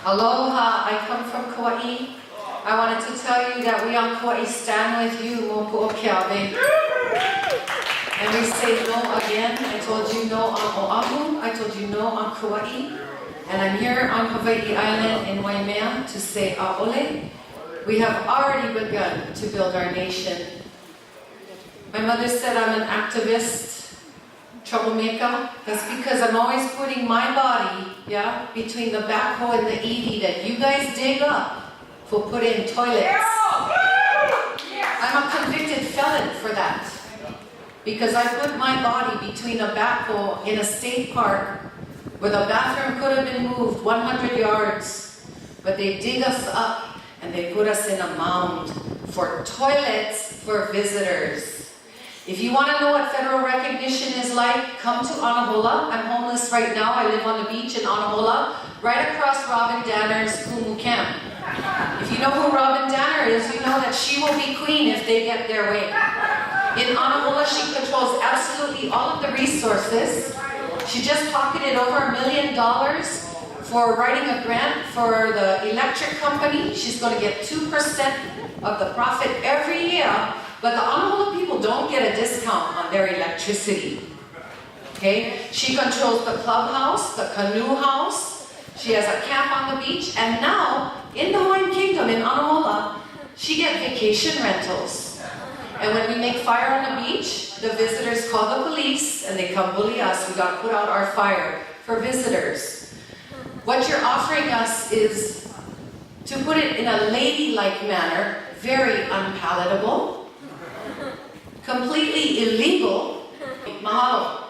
Aloha, I come from Kauai. I wanted to tell you that we on Kauai stand with you, Mopo Keawe. And we say no again. I told you no on Oahu, I told you no on Kauai. And I'm here on Hawaii Island in Waimea to say a'ole. We have already begun to build our nation. My mother said I'm an activist, troublemaker. That's because I'm always putting my body, between the backhoe and the EV that you guys dig up for put in toilets. I'm a convicted felon for that. Because I put my body between a backhoe in a state park where the bathroom could have been moved 100 yards, but they dig us up and they put us in a mound for toilets for visitors. If you want to know what federal recognition is like, come to Anahola. I'm homeless right now. I live on the beach in Anahola, right across Robin Danner's Kumu camp. If you know who Robin Danner is, you know that she will be queen if they get their way. In Anahola, she controls absolutely all of the resources. She just pocketed over $1 million for writing a grant for the electric company. She's going to get 2% of the profit every year. But the Anahola people don't get a discount on their electricity. Okay? She controls the clubhouse, the canoe house. She has a camp on the beach. And now, in the Hawaiian Kingdom, in Anahola, she gets vacation rentals. And when we make fire on the beach, the visitors call the police and they come bully us. We got to put out our fire for visitors. What you're offering us is, to put it in a ladylike manner, very unpalatable, completely illegal. Mahalo.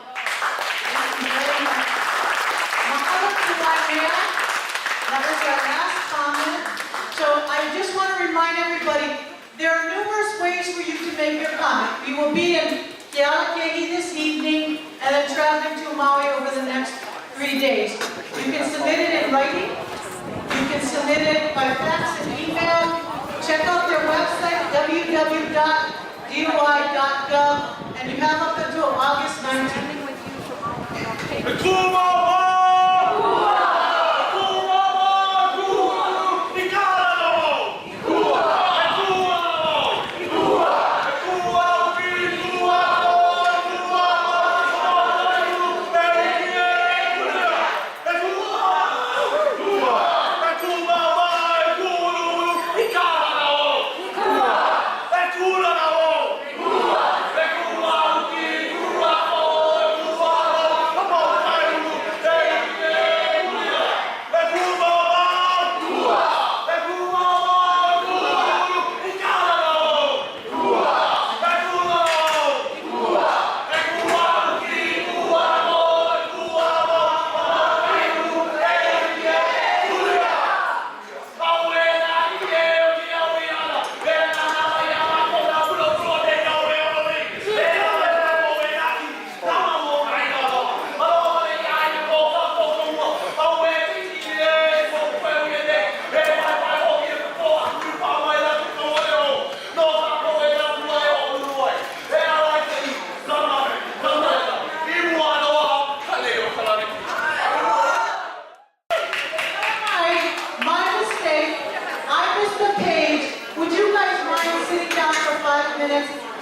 Mahalo to Waimea. That was our last comment. So I just want to remind everybody, there are numerous ways for you to make your comment. We will be in Kealakekee this evening and then traveling to Maui over the next 3 days. You can submit it in writing. You can submit it by fax and email. Check out their website, www.DOI.gov, and you have up until August 19th.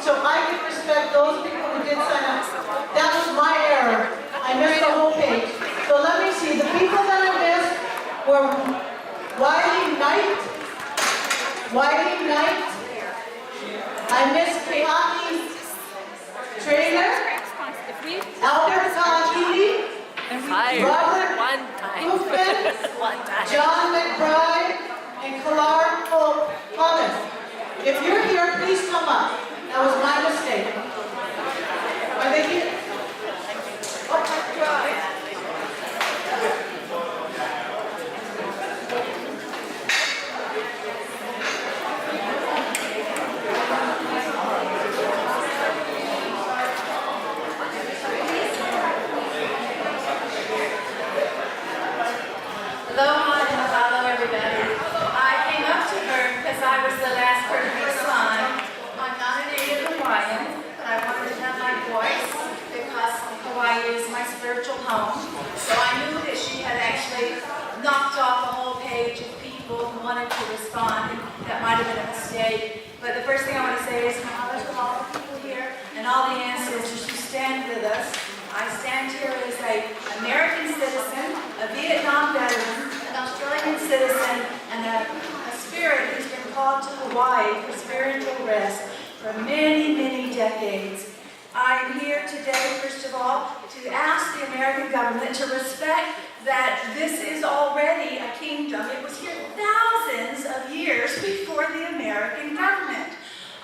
So I can respect those people who did sign up. That was my error. I missed the whole page. So let me see. The people that I missed were Wiley Knight. I missed Keaki Trainer. Albert Kalahili. Robert Hoofman. John McBride. And Kalar Collins. If you're here, please come up. That was my mistake. Are they here? Oh, Aloha and mahalo, everybody. I came up to her because I was the last person to respond. I'm not a native Hawaiian, but I wanted to have my voice because Hawaii is my spiritual home. So I knew that she had actually knocked off a whole page might have been a mistake. But the first thing I want to say is mahalo to all the people here and all the ancestors who stand with us. I stand here as an American citizen, a Vietnam veteran, an Australian citizen, and a spirit who's been called to Hawaii for spiritual rest for many, many decades. I am here today, first of all, to ask the American government to respect that this is already a kingdom. It was here thousands of years before the American government.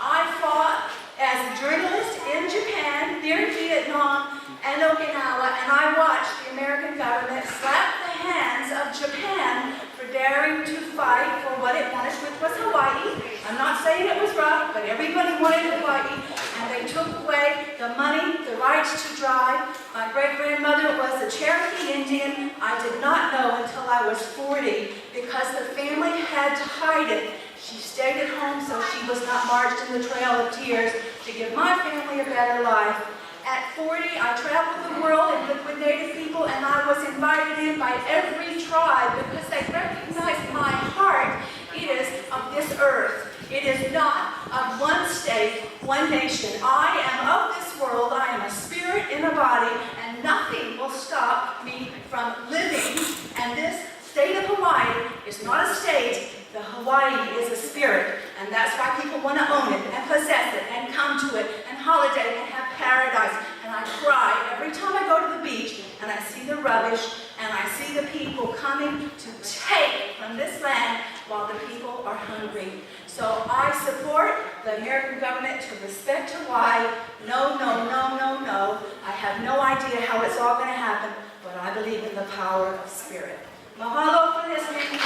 I fought as a journalist in Japan, near Vietnam, and Okinawa, and I watched the American government slap the hands of Japan for daring to fight for what it wanted, which was Hawaii. I'm not saying it was rough, but everybody wanted Hawaii, and they took away the money, the rights to drive. My great-grandmother was a Cherokee Indian. I did not know until I was 40, because the family had to hide it. She stayed at home so she was not marched in the Trail of Tears to give my family a better life. At 40, I traveled the world and lived with Native people, and I was invited in by every tribe because they recognized my heart is of this earth. It is not of one state, one nation. I am of this world. I am a spirit in a body, and nothing will stop me from living. And this state of Hawaii is not a state. The Hawaii is a spirit, and that's why people want to own it and possess it and come to it and holiday and have paradise. And I cry every time I go to the beach and I see the rubbish and I see the people coming to take from this land while the people are hungry. So I support the American government to respect Hawaii. No, no, no, no, no. I have no idea how it's all going to happen, but I believe in the power of spirit. Mahalo for listening.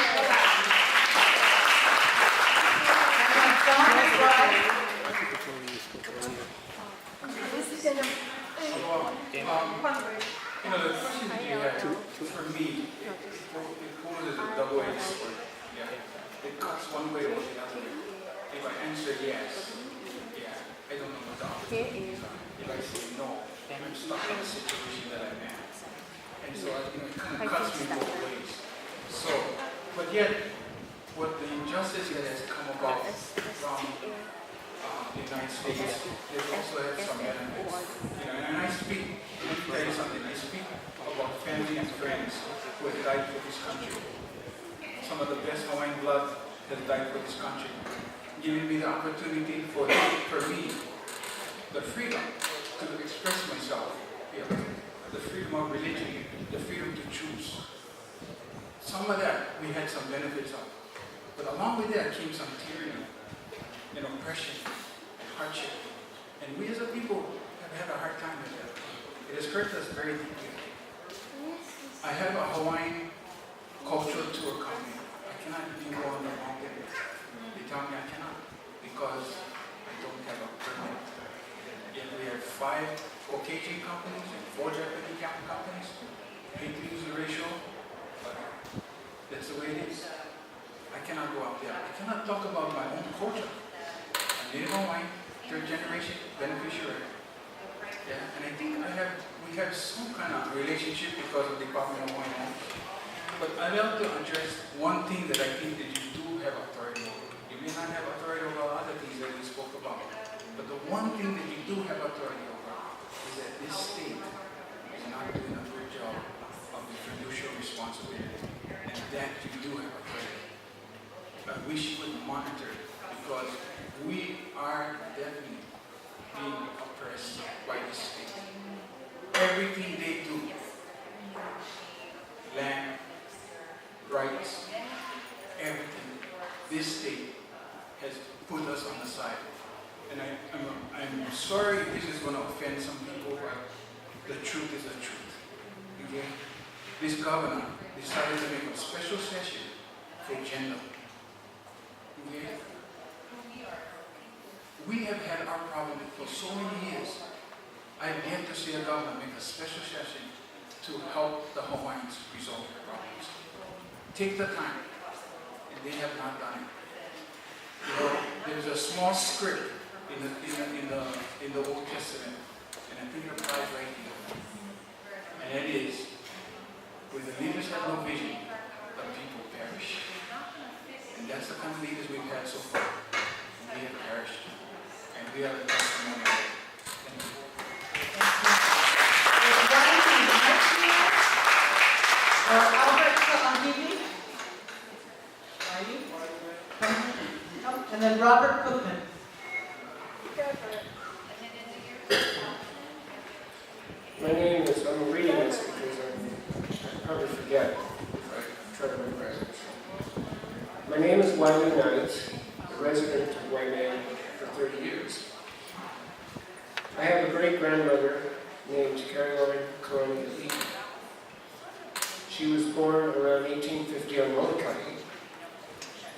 The question that you had, for me, it poses a double-edged sword. Yeah. It cuts one way or the other way. If I answer yes, I don't know what the opportunities are. If I say no, I'm stuck in a situation that I'm in. And so it kind of cuts me both ways. So, but yet, what the injustice that has come about from the United States, they also have some benefits. And I speak, let me tell you something, I speak about family and friends who have died for this country. Some of the best Hawaiian blood has died for this country, giving me the opportunity for me, the freedom to express myself, the freedom of religion, the freedom to choose. Some of that we had some benefits of. But along with that came some tyranny and oppression and hardship. And we as a people have had a hard time with that. It has hurt us very deeply. I have a Hawaiian cultural tour company. I cannot even go on the mountain. They tell me I cannot because I don't have a permit. Yet we have 5 Caucasian companies and 4 Japanese companies. I hate to use the ratio, but that's the way it is. I cannot go out there. I cannot talk about my own culture. I'm Native Hawaiian, 3rd generation beneficiary. And I think we have some kind of relationship because of the Department of Hawaiian Homes. But I want to address one thing that I think that you do have authority over. You may not have authority over other things that we spoke about. But the one thing that you do have authority over is that this state is not doing a good job of the fiduciary responsibility. And that you do have authority. I wish you would monitor it because we are definitely being oppressed by this state. Everything they do, land, rights, everything, this state has put us on the side. And I'm sorry if this is going to offend some people, but the truth is the truth. Okay? This governor decided to make a special session for gender. Okay? We have had our problem for so many years. I have yet to see a governor make a special session to help the Hawaiians resolve their problems. Take the time, and they have not done it. There's a small script in the Old Testament, and I think it applies right here. And it is, where the leaders have no vision, the people perish. And that's the kind of leaders we've had so far. we have perished. And we are the testimony of it. Thank you. Albert Kalangini. And then Robert Cookman. My name is, I'm reading this because I probably forget if I try to memorize it. My name is Waimea, a resident of Waimea for 30 years. I have a great-grandmother named Caroline Colony Lee. She was born around 1850 on Molokai,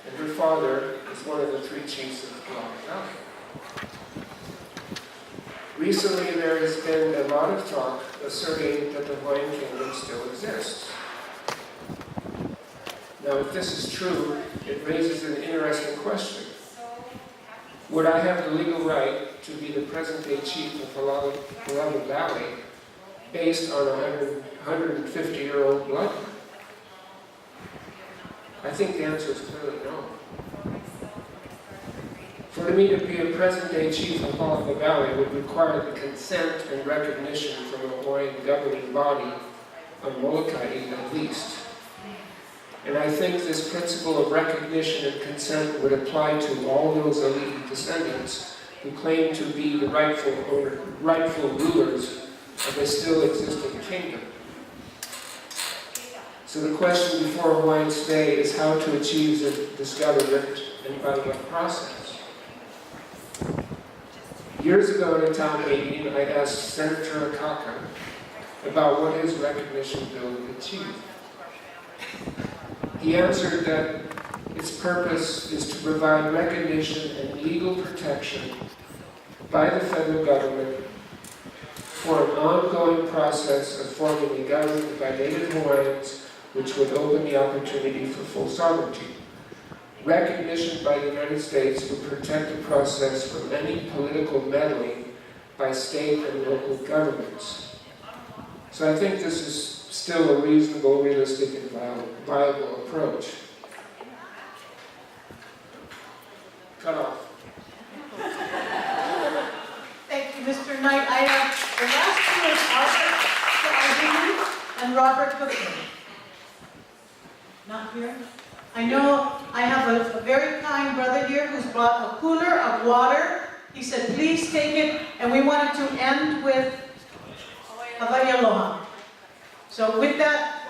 and her father is one of the 3 chiefs of the Valley. Recently, there has been a lot of talk asserting that the Hawaiian Kingdom still exists. Now, if this is true, it raises an interesting question. Would I have the legal right to be the present-day chief of Halawa Valley based on a 150-year-old bloodline? I think the answer is clearly no. For me to be a present-day chief of Halawa Valley would require the consent and recognition from a Hawaiian governing body on Molokai at least. And I think this principle of recognition and consent would apply to all those elite descendants who claim to be the rightful rulers of a still existing kingdom. So the question before Hawaiians today is how to achieve this government and by what process. Years ago at a town meeting, I asked Senator Akaka about what his recognition bill would achieve. He answered that its purpose is to provide recognition and legal protection by the federal government for an ongoing process of forming a government by Native Hawaiians which would open the opportunity for full sovereignty. Recognition by the United States would protect the process from any political meddling by state and local governments. So I think this is still a reasonable, realistic, and viable approach. Cut off. Thank you, Mr. Knight. I have the last 2 is Albert Kalangini and Robert Cookman. Not here? I know I have a very kind brother here who's brought a cooler of water. He said, please take it, and we wanted to end with Hawaii Aloha. So with that,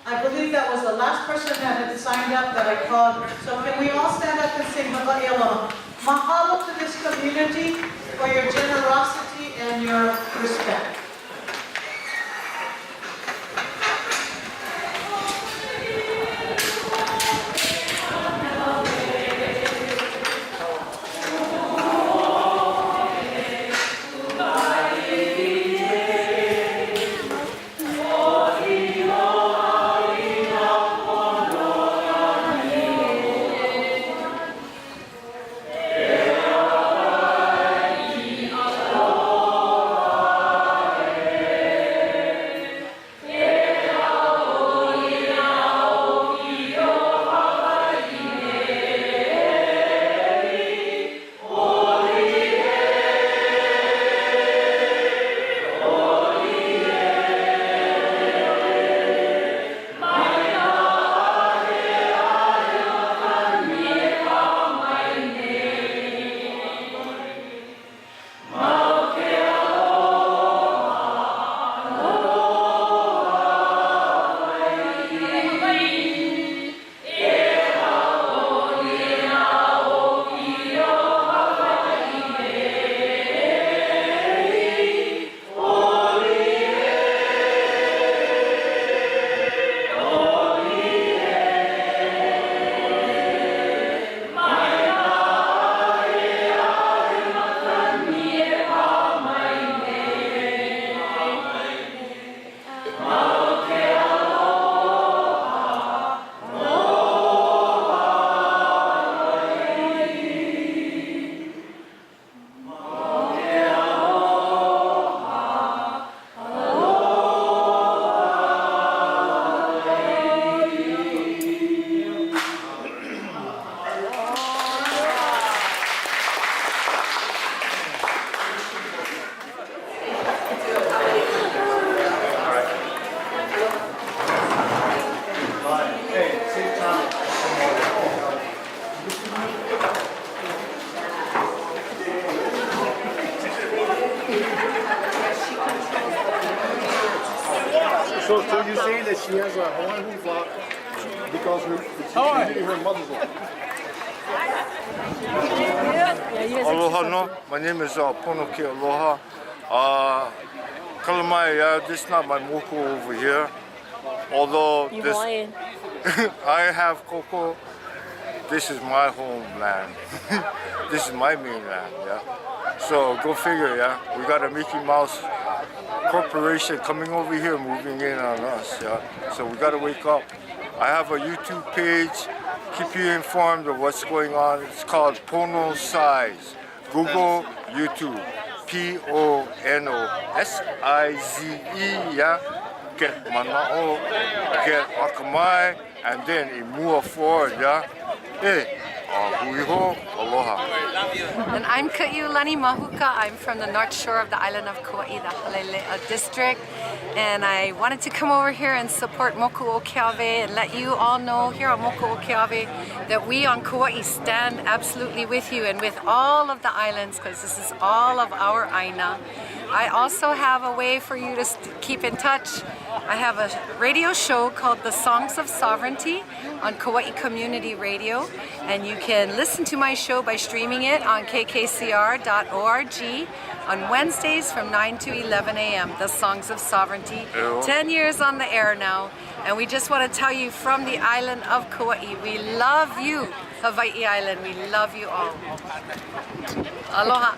I believe that was the last person that had signed up that I called. So can we all stand up and sing Hawaii Aloha? Mahalo to this community for your generosity and your respect. says she has a Hawaiian flock because her mother's one. Aloha no, my name is Pono Ke Aloha. Kalamai, this is not my moku over here. Although this, I have koko, this is my homeland. This is my mainland, yeah. So go figure, yeah. We got a Mickey Mouse corporation coming over here, moving in on us, yeah. So we gotta wake up. I have a YouTube page, keep you informed of what's going on. It's called Pono Size. Google, YouTube, P-O-N-O-S-I-Z-E, yeah. Get mana'o, get akamai, and then a move forward, yeah. Hey, huiho, aloha. And I'm Ka'iulani Mahuka. I'm from the north shore of the island of Kauai, the Halelea district. And I wanted to come over here and support Moku o Keawe and let you all know here on Moku o Keawe that we on Kauai stand absolutely with you and with all of the islands, because this is all of our aina. I also have a way for you to keep in touch. I have a radio show called The Songs of Sovereignty on Kauai Community Radio, and you can listen to my show by streaming it on kkcr.org on Wednesdays from 9 to 11 a.m. The Songs of Sovereignty. 10 years on the air now, and we just want to tell you from the island of Kauai, we love you, Hawaii Island. We love you all. Aloha.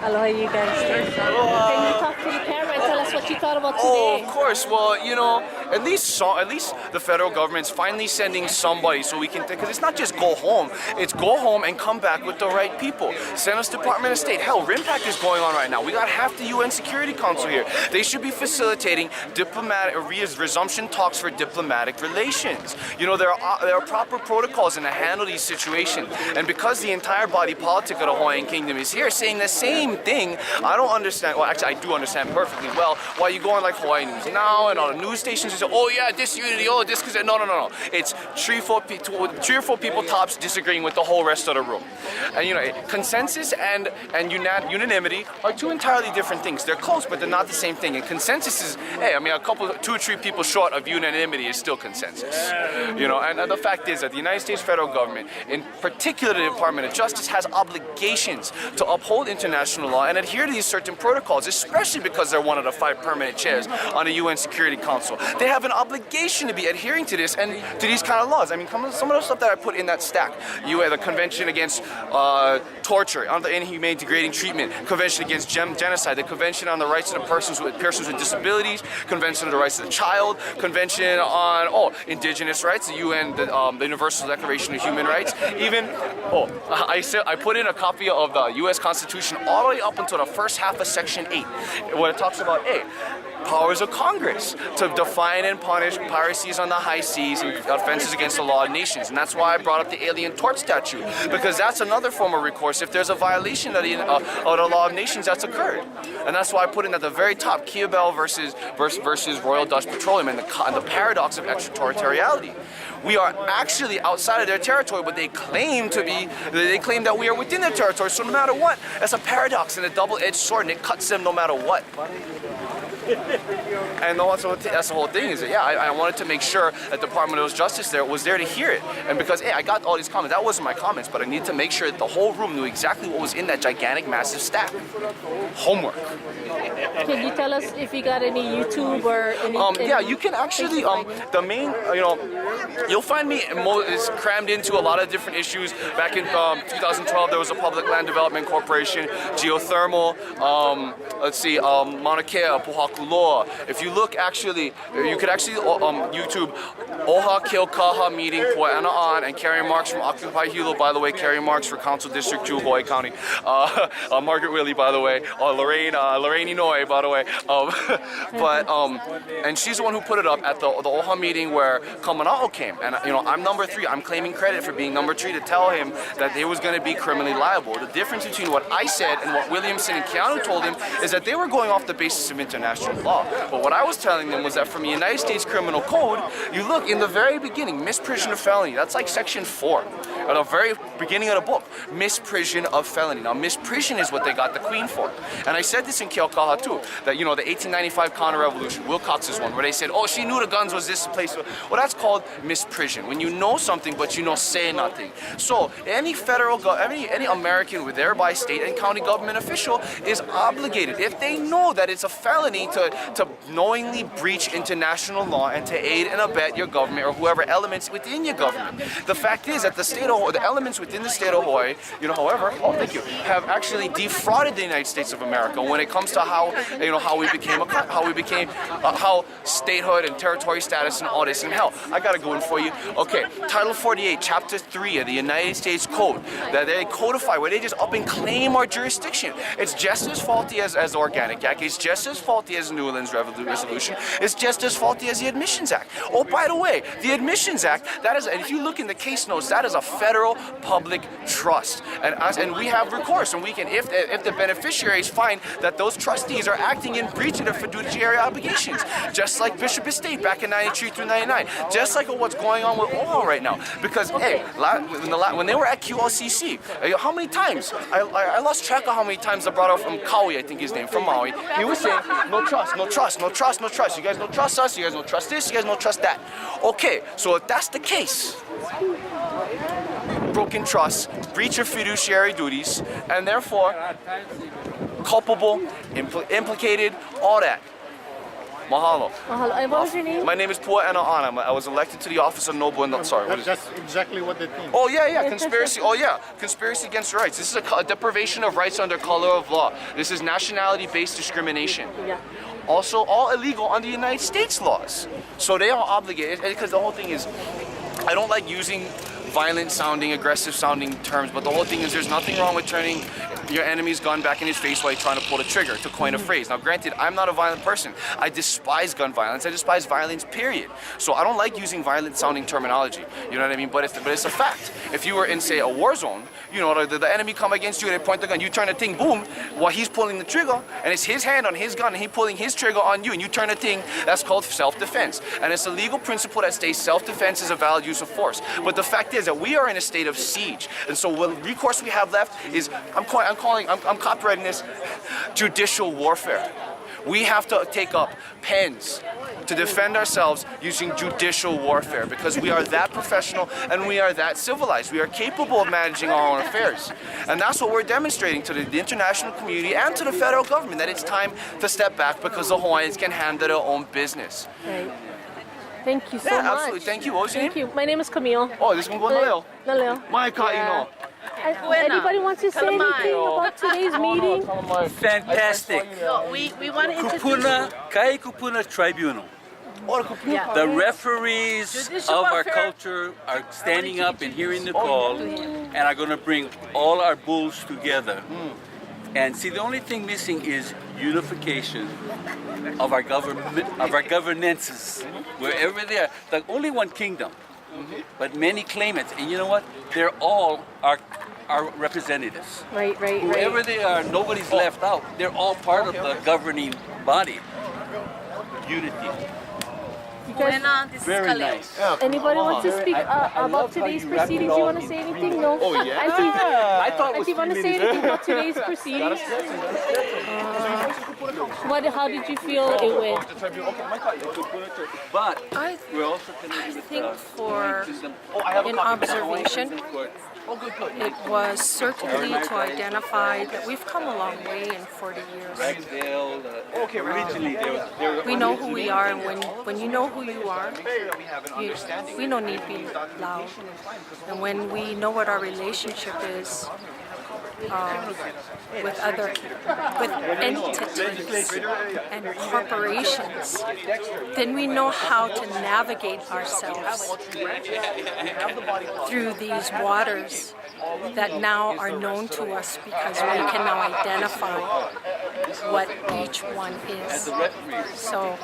Aloha, you guys. Can you talk to the camera and tell us what you thought about today? Oh, of course. Well, you know, at least the federal government's finally sending somebody so we can, because it's not just go home. It's go home and come back with the right people. Send us Department of State. Hell, RIMPAC is going on right now. We got half the UN Security Council here. They should be facilitating resumption talks for diplomatic relations. You know, there are proper protocols in to handle these situations. And because the entire body politic of the Hawaiian Kingdom is here saying the same thing, I don't understand. Well, actually, I do understand perfectly well why you go on like Hawaii News Now and all the news stations and say, oh yeah, this unity, oh this, because no. It's three or four people tops disagreeing with the whole rest of the room. And you know, consensus and unanimity are two entirely different things. They're close, but they're not the same thing. And consensus is, hey, I mean, two or three people short of unanimity is still consensus. You know, and the fact is that the United States federal government, in particular the Department of Justice, has obligations to uphold international law and adhere to these certain protocols, especially because they're one of the 5 permanent chairs on the UN Security Council. They have an obligation to be adhering to this and to these kind of laws. I mean, some of the stuff that I put in that stack, the Convention Against Torture, on the inhumane, degrading treatment, Convention Against Genocide, the Convention on the Rights of persons with Disabilities, Convention on the Rights of the Child, Convention on Indigenous Rights, the UN, the Universal Declaration of Human Rights. Even I put in a copy of the U.S. Constitution all the way up until the first half of Section 8, where it talks about powers of Congress to define and punish piracies on the high seas and offenses against the law of nations. And that's why I brought up the Alien Tort Statute, because that's another form of recourse if there's a violation of the law of nations that's occurred. And that's why I put in at the very top Kia Bell versus Royal Dutch Petroleum and the paradox of extraterritoriality. We are actually outside of their territory, but they claim that we are within their territory. So no matter what, that's a paradox and a double-edged sword, and it cuts them no matter what. And that's the whole thing, is that I wanted to make sure that the Department of Justice was there to hear it. And because I got all these comments, that wasn't my comments, but I needed to make sure that the whole room knew exactly what was in that gigantic massive stack. Homework. Can you tell us if you got any YouTube or anything? Yeah, you can actually, the main, you'll find me is crammed into a lot of different issues. Back in 2012, there was a Public Land Development Corporation, geothermal, Mauna Kea, Pohakuloa. If you look, you could actually YouTube Oha Keokaha meeting Poeana On and Carrie Marks from Occupy Hilo, by the way, Carrie Marks for Council District 2, Hawaii County. Margaret Willie, by the way, Lorraine Inouye, by the way. And she's the one who put it up at the Oha meeting where Kamana'o came. And I'm number 3. I'm claiming credit for being number 3 to tell him that they was going to be criminally liable. The difference between what I said and what Williamson and Keanu told him is that they were going off the basis of international law. But what I was telling them was that from the United States Criminal Code, you look in the very beginning, misprision of felony, that's like Section 4. at the very beginning of the book, misprision of felony. Now, misprision is what they got the Queen for. And I said this in Keaukaha too, that, you know, the 1895 counter-revolution, Wilcox's one, where they said, oh, she knew the guns was this place. Well, that's called misprision, when you know something but you don't say nothing. So any any American with thereby state and county government official is obligated, if they know that it's a felony, to knowingly breach international law and to aid and abet your government or whoever elements within your government. The fact is that the elements within the state of Hawaii, you know, however, have actually defrauded the United States of America when it comes to how how statehood and territory status and all this. And hell, I gotta go in for you. Okay, Title 48, Chapter 3 of the United States Code, that they codify, where they just up and claim our jurisdiction. It's just as faulty as the Organic Act. It's just as faulty as the Newlands Resolution. It's just as faulty as the Admissions Act. Oh, by the way, the Admissions Act, that is, and if you look in the case notes, that is a federal public trust. And we have recourse, and we can, if the beneficiaries find that those trustees are acting in breach of their fiduciary obligations, just like Bishop Estate back in 93 through 99, just like what's going on with OHAL right now. Because, hey, when they were at QLCC, how many times? I lost track of how many times I brought up from Kaui, I think his name, from Maui. He was saying, no trust, no trust, no trust, no trust. You guys don't trust us, you guys don't trust this, you guys don't trust that. Okay, so if that's the case, broken trust, breach of fiduciary duties, and therefore culpable, implicated, all that. Mahalo. Mahalo. And what was your name? My name is Pua Ana. I was elected to the office of Noble and sorry. What is That's exactly what they think. Oh yeah, conspiracy. Oh yeah, conspiracy against rights. This is a deprivation of rights under color of law. This is nationality-based discrimination. Yeah. Also, all illegal under United States laws. So they are obligated, because the whole thing is, I don't like using violent-sounding, aggressive-sounding terms, but the whole thing is there's nothing wrong with turning your enemy's gun back in his face while you're trying to pull the trigger, to coin a phrase. Now, granted, I'm not a violent person. I despise gun violence. I despise violence, period. So I don't like using violent-sounding terminology. You know what I mean? But it's a fact. If you were in, say, a war zone, you know, the enemy come against you, they point the gun, you turn the thing, boom, while he's pulling the trigger, and it's his hand on his gun, and he pulling his trigger on you, and you turn the thing, that's called self-defense. And it's a legal principle that states self-defense is a valid use of force. But the fact is that we are in a state of siege. And so what recourse we have left is, I'm copyrighting this, judicial warfare. We have to take up pens to defend ourselves using judicial warfare, because we are that professional and we are that civilized. We are capable of managing our own affairs. And that's what we're demonstrating to the international community and to the federal government, that it's time to step back because the Hawaiians can handle their own business. Right. Thank you so Yeah, much. absolutely. Thank you. What was your Thank name? you. My name is Camille. Oh, this one going Naleo. Naleo. My Kaino. Anybody wants to say anything about today's meeting? Fantastic. No, we want to introduce Kai Kupuna Tribunal. The referees of our culture are standing up and hearing the call, and are going to bring all our bulls together. And see, the only thing missing is unification of our government, of our governances, wherever they are. Like only one kingdom, but many claim it. And you know what? They're all our representatives. Right. Whoever they are, nobody's left out. They're all part of the governing body. Unity. Very nice. Anybody want to speak about today's proceedings? You want to say anything? No? Oh, yeah? I thought it was want to say anything about today's proceedings? How did you feel it went? But I we're also connected with think for an an observation, it was certainly to identify that we've come a long way in 40 years. Originally, they were We know who we are, and when you know who you are, we don't need to be loud. And when we know what our relationship is with entities and corporations, then we know how to navigate ourselves through these waters that now are known to us, because we can now identify what each one is. So,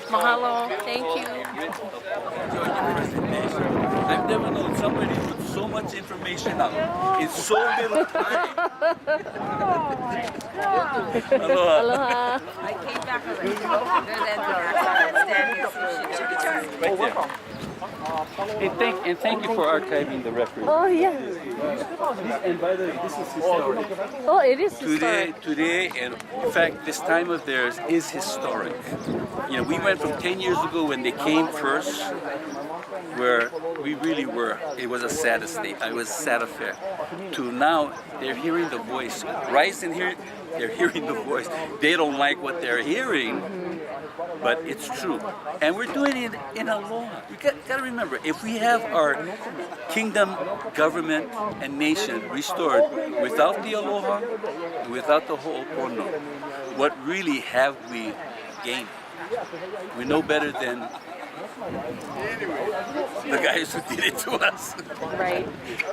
mahalo, thank you. I've never known somebody with so much information out in so little time. Aloha. I came back already. Right there. And thank you for archiving the record. Oh, yeah. And by the way, this is historic. Oh, it is historic. Today, and in fact, this time of theirs is historic. You know, we went from 10 years ago when they came first, where we really were, it was a sad estate, it was a sad affair, to now they're hearing the voice. Rise and hear, they're hearing the voice. They don't like what they're hearing, but it's true. And we're doing it in a law. You got to remember, if we have our kingdom, government, and nation restored without the aloha, without the ho'opono, what really have we gained? We know better than the guys who did it to us. Right.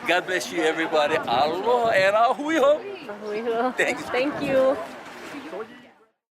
God bless you, everybody. Aloha and ahui ho. We will. Thanks. Thank you.